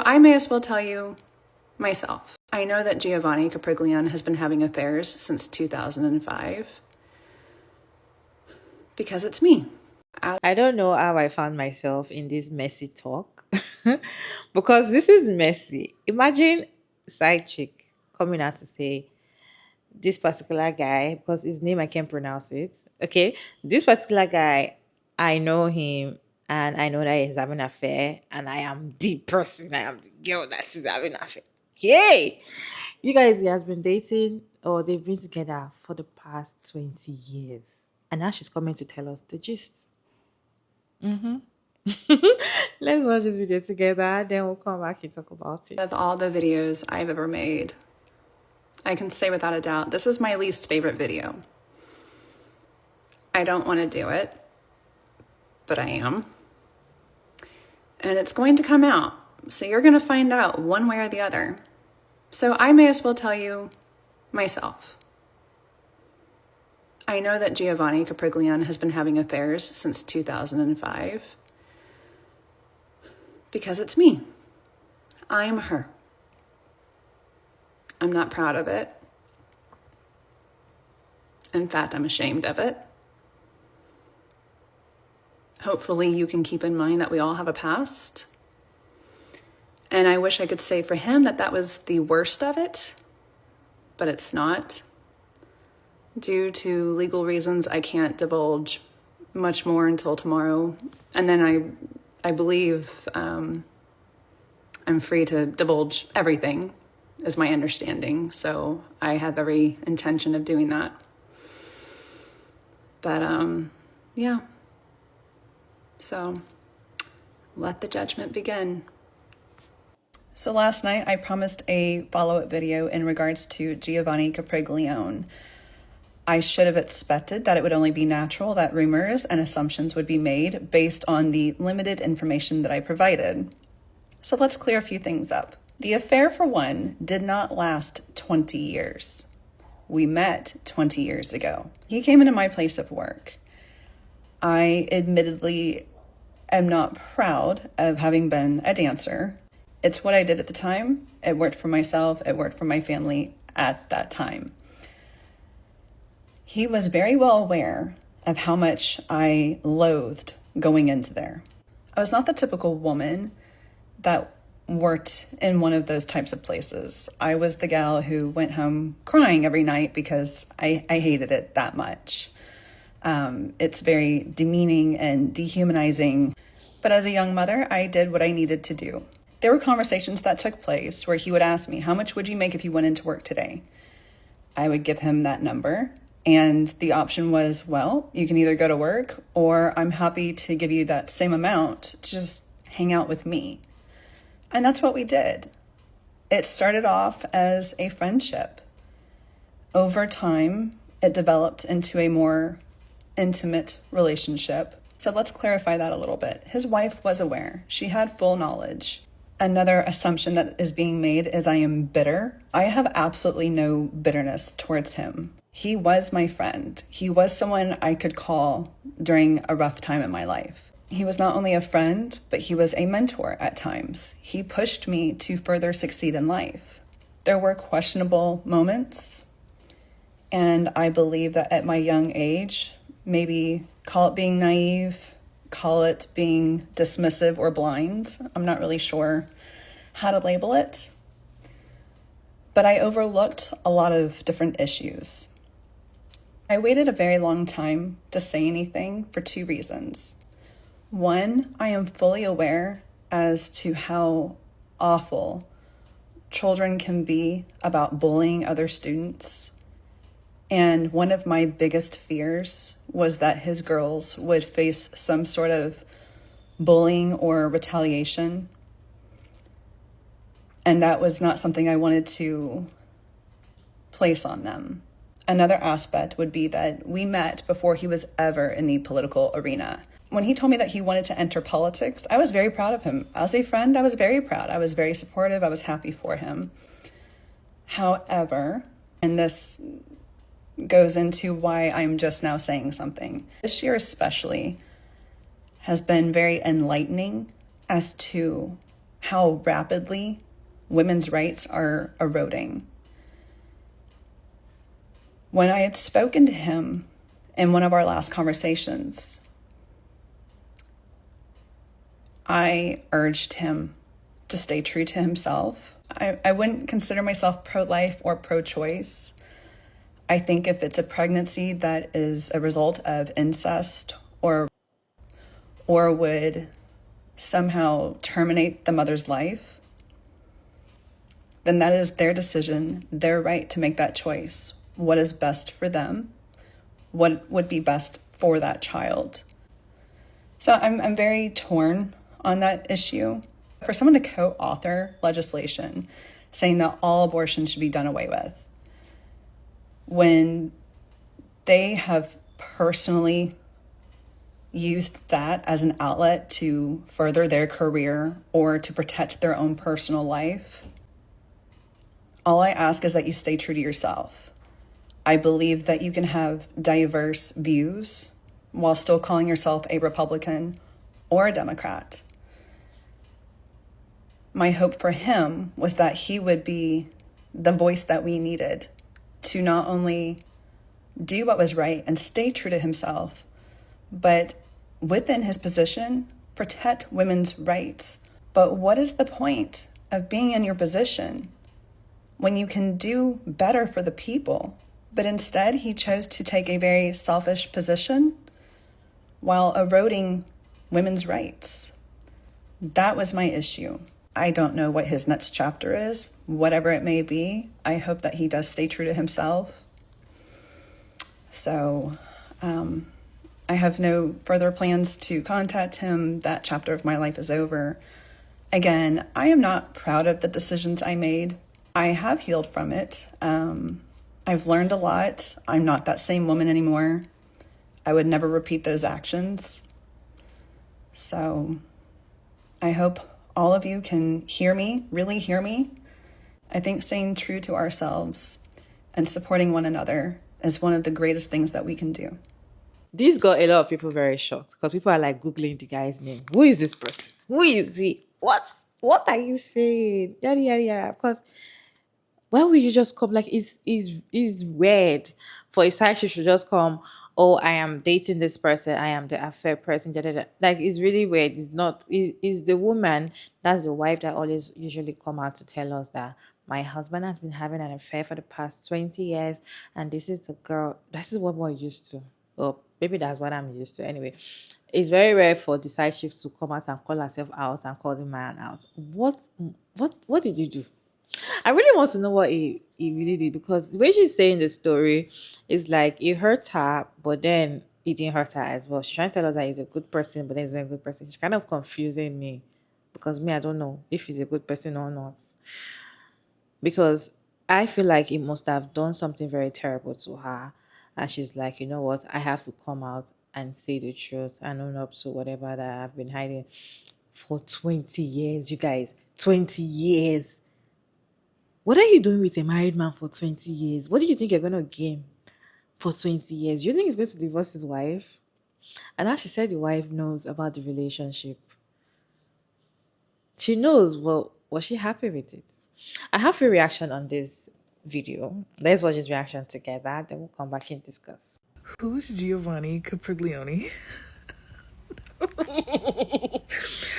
I may as well tell you myself. I know that Giovanni Capriglione has been having affairs since 2005 because it's me. I don't know how I found myself in this messy talk because this is messy. Imagine side chick coming out to say this particular guy, because his name I can't pronounce it. Okay, this particular guy, I know him and I know that he's having an affair, and I am the person, I am the girl that is having an affair. Yay! You guys, he has been dating or they've been together for the past 20 years. And now she's coming to tell us the gist. Let's watch this video together, then we'll come back and talk about it. Of all the videos I've ever made, I can say without a doubt, this is my least favorite video. I don't want to do it, but I am. And it's going to come out, so you're going to find out one way or the other. So I may as well tell you myself. I know that Giovanni Capriglione has been having affairs since 2005 because it's me. I'm her. I'm not proud of it. In fact, I'm ashamed of it. Hopefully you can keep in mind that we all have a past. And I wish I could say for him that that was the worst of it, but it's not. Due to legal reasons, I can't divulge much more until tomorrow. And then I believe I'm free to divulge everything, is my understanding. So I have every intention of doing that. But yeah. So let the judgment begin. So last night I promised a follow-up video in regards to Giovanni Capriglione. I should have expected that it would only be natural that rumors and assumptions would be made based on the limited information that I provided. So let's clear a few things up. The affair, for one, did not last 20 years. We met 20 years ago. He came into my place of work. I admittedly am not proud of having been a dancer. It's what I did at the time. It worked for myself. It worked for my family at that time. He was very well aware of how much I loathed going into there. I was not the typical woman that worked in one of those types of places. I was the gal who went home crying every night because I hated it that much. It's very demeaning and dehumanizing. But as a young mother, I did what I needed to do. There were conversations that took place where he would ask me, how much would you make if you went into work today? I would give him that number. And the option was, well, you can either go to work or I'm happy to give you that same amount to just hang out with me. And that's what we did. It started off as a friendship. Over time, it developed into a more intimate relationship. So let's clarify that a little bit. His wife was aware. She had full knowledge. Another assumption that is being made is I am bitter. I have absolutely no bitterness towards him. He was my friend. He was someone I could call during a rough time in my life. He was not only a friend, but he was a mentor at times. He pushed me to further succeed in life. There were questionable moments, and I believe that at my young age, maybe call it being naive, call it being dismissive or blind. I'm not really sure how to label it, but I overlooked a lot of different issues. I waited a very long time to say anything for two reasons. One, I am fully aware as to how awful children can be about bullying other students. And one of my biggest fears was that his girls would face some sort of bullying or retaliation. And that was not something I wanted to place on them. Another aspect would be that we met before he was ever in the political arena. When he told me that he wanted to enter politics, I was very proud of him. As a friend, I was very proud. I was very supportive. I was happy for him. However, and this goes into why I'm just now saying something, this year especially has been very enlightening as to how rapidly women's rights are eroding. When I had spoken to him in one of our last conversations, I urged him to stay true to himself. I wouldn't consider myself pro-life or pro-choice. I think if it's a pregnancy that is a result of incest or would somehow terminate the mother's life, then that is their decision, their right to make that choice. What is best for them? What would be best for that child? So I'm very torn on that issue. For someone to co-author legislation saying that all abortion should be done away with, when they have personally used that as an outlet to further their career or to protect their own personal life, all I ask is that you stay true to yourself. I believe that you can have diverse views while still calling yourself a Republican or a Democrat. My hope for him was that he would be the voice that we needed to not only do what was right and stay true to himself, but within his position, protect women's rights. But what is the point of being in your position when you can do better for the people? But instead, he chose to take a very selfish position while eroding women's rights. That was my issue. I don't know what his next chapter is, whatever it may be. I hope that he does stay true to himself. So I have no further plans to contact him. That chapter of my life is over. Again, I am not proud of the decisions I made. I have healed from it. I've learned a lot. I'm not that same woman anymore. I would never repeat those actions. So I hope all of you can hear me, really hear me. I think staying true to ourselves and supporting one another is one of the greatest things that we can do. This got a lot of people very shocked because people are like Googling the guy's name. Who is this person? Who is he? What are you saying? Yada yada yada. Because why would you just come? Like it's weird for a side chick to just come. Oh, I am dating this person. I am the affair person. Da, da, da. Like it's really weird. It's not. Is the woman that's the wife that always usually come out to tell us that my husband has been having an affair for the past 20 years, and this is the girl. This is what we're used to. Well, maybe that's what I'm used to. Anyway, it's very rare for the side chicks to come out and call herself out and call the man out. What did you do? I really want to know what he really did, because the way she's saying the story is like it hurt her, but then it didn't hurt her as well. She's trying to tell us that he's a good person, but then he's not a good person. She's kind of confusing me because me, I don't know if he's a good person or not. Because I feel like he must have done something very terrible to her. And she's like, you know what? I have to come out and say the truth and own up to whatever that I've been hiding for 20 years, you guys. 20 years. What are you doing with a married man for 20 years? What do you think you're going to gain for 20 years? Do you think he's going to divorce his wife? And as she said, the wife knows about the relationship. She knows. Well, was she happy with it? I have a reaction on this video. Let's watch his reaction together. Then we'll come back and discuss. Who's Giovanni Capriglione?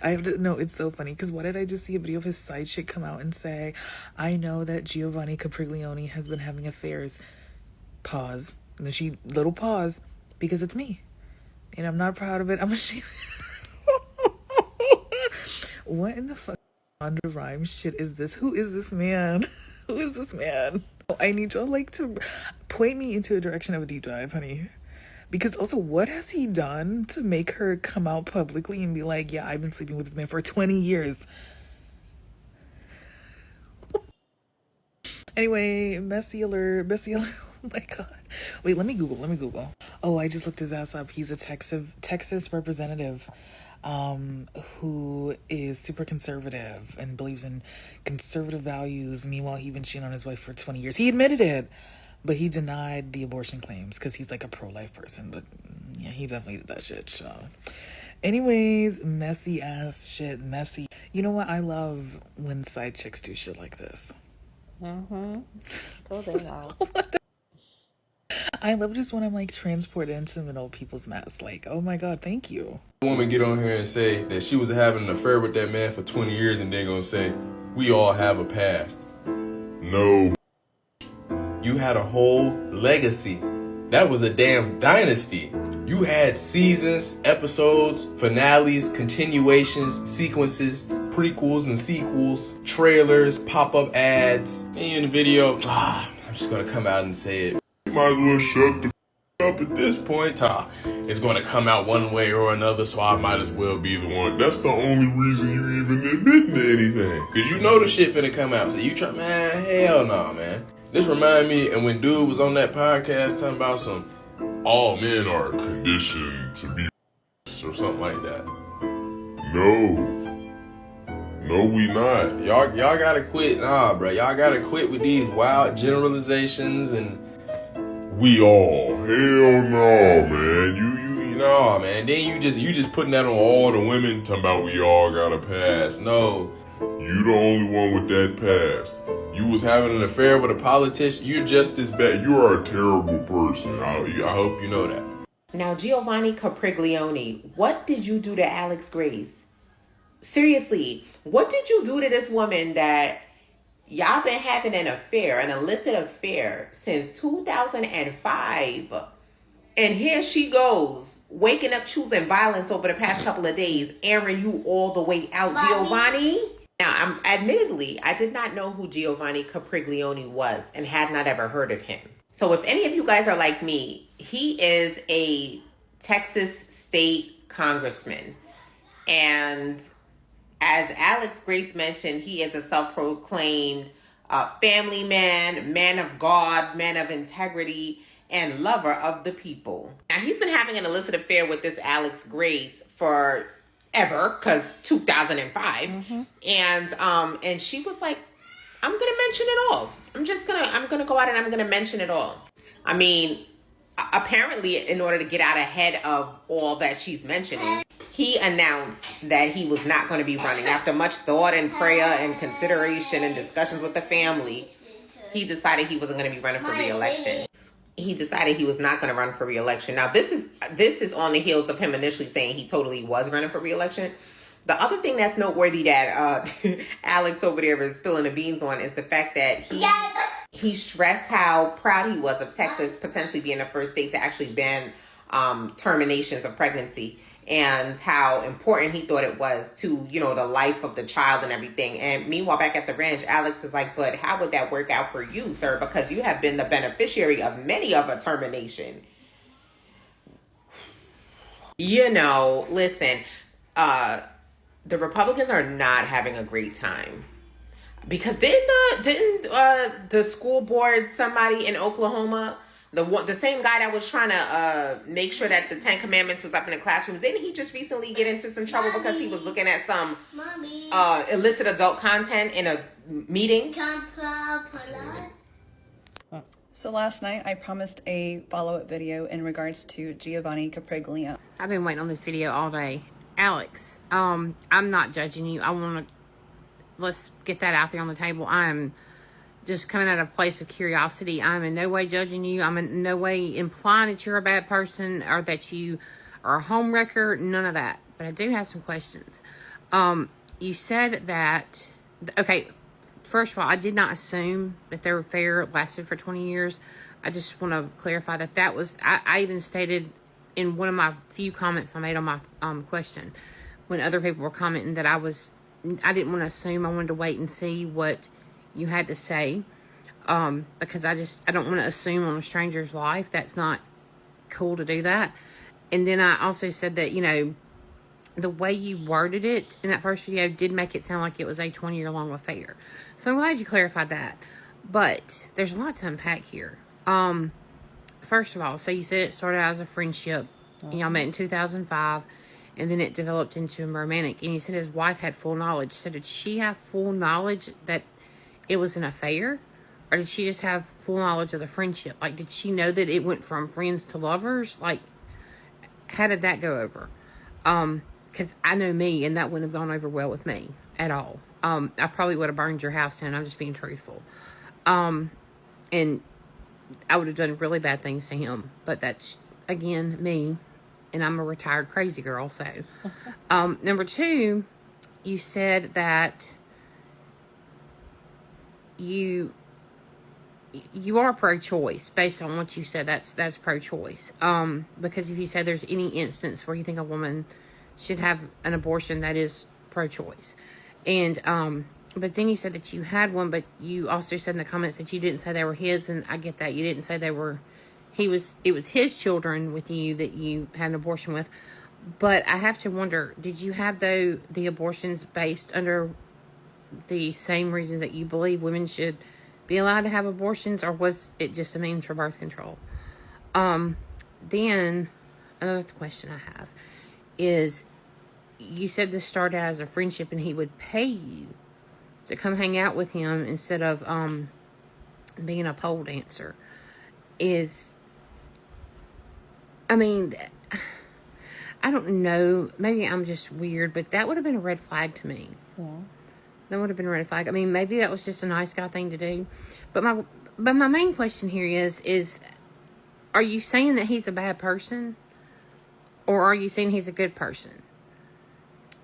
I have to no, it's so funny because why did I just see a video of his side chick come out and say, I know that Giovanni Capriglione has been having affairs. Pause. And then she little pause because it's me. And I'm not proud of it. I'm ashamed. What in the fuck on the rhyme shit is this? Who is this man? Who is this man? I need y'all like to point me into a direction of a deep dive, honey. Because also, what has he done to make her come out publicly and be like, yeah, I've been sleeping with this man for 20 years? Anyway, messy alert. Oh my God. Wait, let me Google. Oh, I just looked his ass up. He's a Texas representative who is super conservative and believes in conservative values. Meanwhile, he's been cheating on his wife for 20 years. He admitted it. But he denied the abortion claims because he's like a pro-life person. But yeah, he definitely did that shit. So anyways, messy ass shit. Messy. You know what? I love when side chicks do shit like this. Oh, they are. I love just when I'm like transported into the middle of people's mess. Like, oh my God, thank you. Woman get on here and say that she was having an affair with that man for 20 years and then gonna say, we all have a past. No. You had a whole legacy. That was a damn dynasty. You had seasons, episodes, finales, continuations, sequences, prequels and sequels, trailers, pop-up ads. And in the video, I'm just gonna come out and say it. You might as well shut the up at this point. It's gonna come out one way or another, so I might as well be the one. That's the only reason you even admitting to anything. Cause you know the shit finna come out. So you try, man, hell no, man. This remind me, and when dude was on that podcast talking about some, all men are conditioned to be or something like that. No, we not. Y'all gotta quit. Nah, bro. Y'all gotta quit with these wild generalizations and we all. Hell no, man. You know, man. Then you just putting that on all the women talking about we all got a past. No. You the only one with that past. You was having an affair with a politician. You're just as bad. You are a terrible person. I hope you know that. Now, Giovanni Capriglione, what did you do to Alex Grace? Seriously, what did you do to this woman that y'all been having an affair, an illicit affair, since 2005? And here she goes, waking up choosing violence over the past couple of days, airing you all the way out, Mommy. Giovanni. Now, admittedly, I did not know who Giovanni Capriglione was and had not ever heard of him. So if any of you guys are like me, he is a Texas state congressman. And as Alex Grace mentioned, he is a self-proclaimed family man, man of God, man of integrity, and lover of the people. Now, he's been having an illicit affair with this Alex Grace for ever, because 2005. Mm-hmm. And she was like, I'm gonna mention it all. I'm gonna go out and I'm gonna mention it all. I mean, apparently in order to get out ahead of all that she's mentioning, he announced that he was not going to be running. After much thought and prayer and consideration and discussions with the family, he decided he wasn't going to be running for re-election. He decided he was not going to run for re-election. Now, this is on the heels of him initially saying he totally was running for re-election. The other thing that's noteworthy that Alex over there is spilling the beans on is the fact that he stressed how proud he was of Texas potentially being the first state to actually ban terminations of pregnancy, and how important he thought it was to, the life of the child and everything. And meanwhile, back at the ranch, Alex is like, but how would that work out for you, sir? Because you have been the beneficiary of many of a termination. Listen, the Republicans are not having a great time. Because didn't the school board, somebody in Oklahoma, the same guy that was trying to make sure that the 10 Commandments was up in the classrooms, didn't he just recently get into some trouble because he was looking at some illicit adult content in a meeting? So last night I promised a follow-up video in regards to Giovanni Capriglione. I've been waiting on this video all day. Alex, I'm not judging you. Let's get that out there on the table. I'm just coming at a place of curiosity. I'm in no way judging you. I'm in no way implying that you're a bad person or that you are a homewrecker. None of that. But I do have some questions. You said that, okay, first of all, I did not assume that their affair lasted for 20 years. I just want to clarify that was, I even stated in one of my few comments I made on my question, when other people were commenting, that I didn't want to assume. I wanted to wait and see what you had to say, because I don't want to assume on a stranger's life. That's not cool to do that. And then I also said that, the way you worded it in that first video did make it sound like it was a 20-year-long affair. So I'm glad you clarified that. But there's a lot to unpack here. First of all, so you said it started out as a friendship, and y'all met in 2005, and then it developed into a romantic, and you said his wife had full knowledge. So did she have full knowledge that it was an affair, or did she just have full knowledge of the friendship? Like, did she know that it went from friends to lovers? Like, how did that go over? Because I know me, and that wouldn't have gone over well with me. at all. I probably would have burned your house down. I'm just being truthful. And I would have done really bad things to him. But that's, again, me. And I'm a retired crazy girl. So, number two, you said that you are pro-choice based on what you said. That's pro-choice. Because if you say there's any instance where you think a woman should have an abortion, that is pro-choice. And but then you said that you had one, but you also said in the comments that you didn't say they were his, and I get that. You didn't say they were it was his children with you that you had an abortion with. But I have to wonder, did you have the abortions based under the same reasons that you believe women should be allowed to have abortions, or was it just a means for birth control? Then another question I have is, you said this started as a friendship and he would pay you to come hang out with him instead of being a pole dancer. I mean, I don't know, maybe I'm just weird, but that would have been a red flag to me. Yeah. That would have been a red flag. I mean, maybe that was just a nice guy thing to do. But my main question here is are you saying that he's a bad person? Or are you saying he's a good person?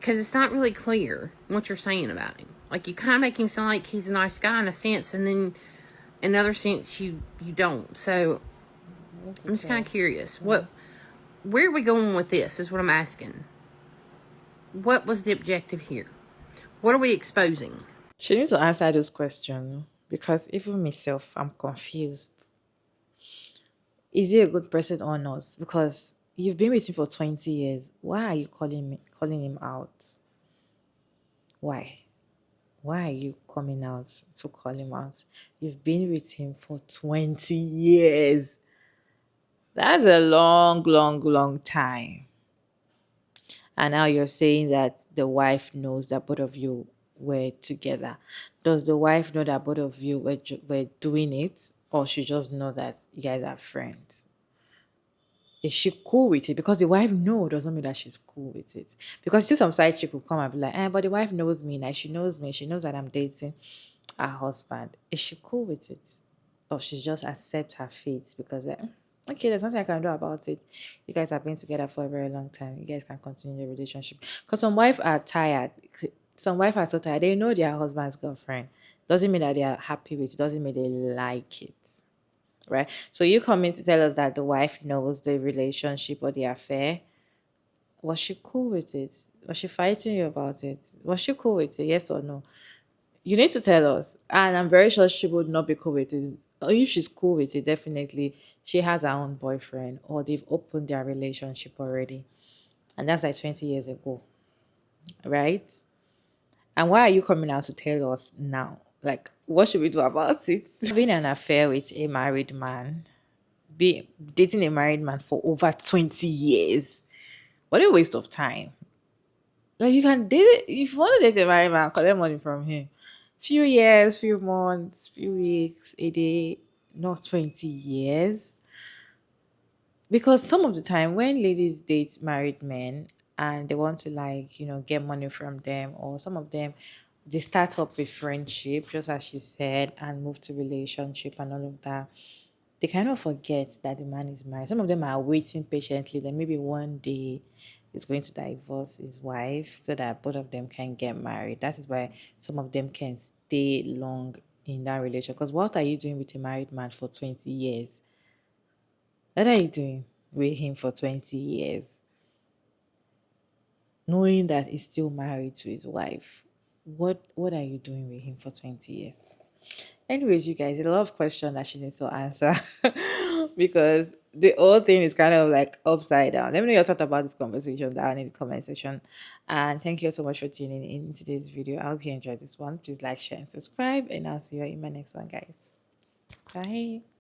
Because it's not really clear what you're saying about him. Like, you kind of make him sound like he's a nice guy in a sense, and then in another sense you don't. So I'm just kind of curious. Where are we going with this is what I'm asking. What was the objective here? What are we exposing? She needs to answer those questions, because even myself, I'm confused. Is he a good person or not? Because you've been with him for 20 years. Why are you calling him out? Why? Why are you coming out to call him out? You've been with him for 20 years. That's a long, long, long time. And now you're saying that the wife knows that both of you were together. Does the wife know that both of you were doing it? Or she just know that you guys are friends? Is she cool with it? Because the wife doesn't mean that she's cool with it. Because see, some side chick will come and be like, but the wife knows me. Like, she knows me. She knows that I'm dating her husband. Is she cool with it? Or she just accept her fate because, okay, there's nothing I can do about it. You guys have been together for a very long time. You guys can continue the relationship. Because some wives are tired. Some wives are so tired. They know their husband's girlfriend. Doesn't mean that they are happy with it. Doesn't mean they like it. Right? So you come in to tell us that the wife knows the relationship or the affair. Was she cool with it? Was she fighting you about it? Was she cool with it? Yes or no? You need to tell us. And I'm very sure she would not be cool with it. If she's cool with it, definitely she has her own boyfriend, or they've opened their relationship already. And that's like 20 years ago. Right? And why are you coming out to tell us now? Like, what should we do about it? Having an affair with a married man, dating a married man for over 20 years. What a waste of time. Like, you can date, if you want to date a married man, collect money from him. Few years, few months, few weeks, a day, not 20 years. Because some of the time when ladies date married men and they want to, like, get money from them, or some of them, they start up with friendship, just as she said, and move to relationship and all of that, they kind of forget that the man is married. Some of them are waiting patiently that maybe one day he's going to divorce his wife so that both of them can get married. That is why some of them can stay long in that relationship. Because what are you doing with a married man for 20 years? What are you doing with him for 20 years? Knowing that he's still married to his wife. What are you doing with him for 20 years? Anyways, you guys, a lot of questions that she needs to answer because the whole thing is kind of like upside down. Let me know your thoughts about this conversation down in the comment section. And thank you so much for tuning in today's video. I hope you enjoyed this one. Please like, share, and subscribe. And I'll see you in my next one, guys. Bye.